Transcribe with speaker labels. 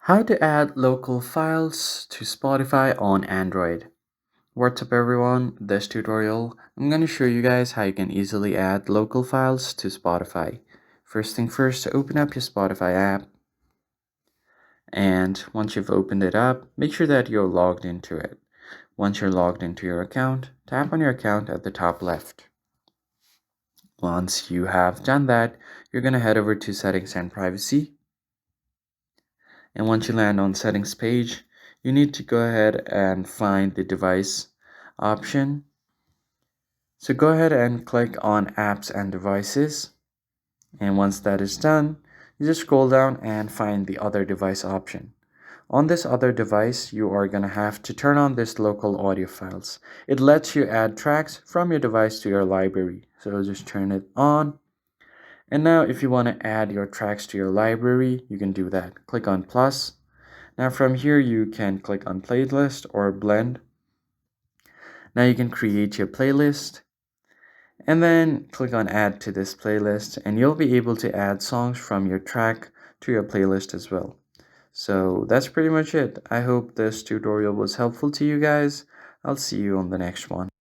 Speaker 1: How to add local files to Spotify on Android. What's up everyone? This tutorial, I'm going to show you guys how you can easily add local files to Spotify. First thing first, open up your Spotify app, and once you've opened it up, make sure that you're logged into it. Once you're logged into your account, tap on your account at the top left. Once you have done that, you're going to head over to Settings and Privacy. And once you land on settings page, you need to go ahead and find the device option. So go ahead and click on apps and devices. And once that is done, you just scroll down and find the other device option. On this other device, you are going to have to turn on this local audio files. It lets you add tracks from your device to your library. So just turn it on. And now if you want to add your tracks to your library, you can do that. Click on plus. Now from here you can click on playlist or blend. Now you can create your playlist and then click on add to this playlist, and you'll be able to add songs from your track to your playlist as well. So that's pretty much it. I hope this tutorial was helpful to you guys. I'll see you on the next one.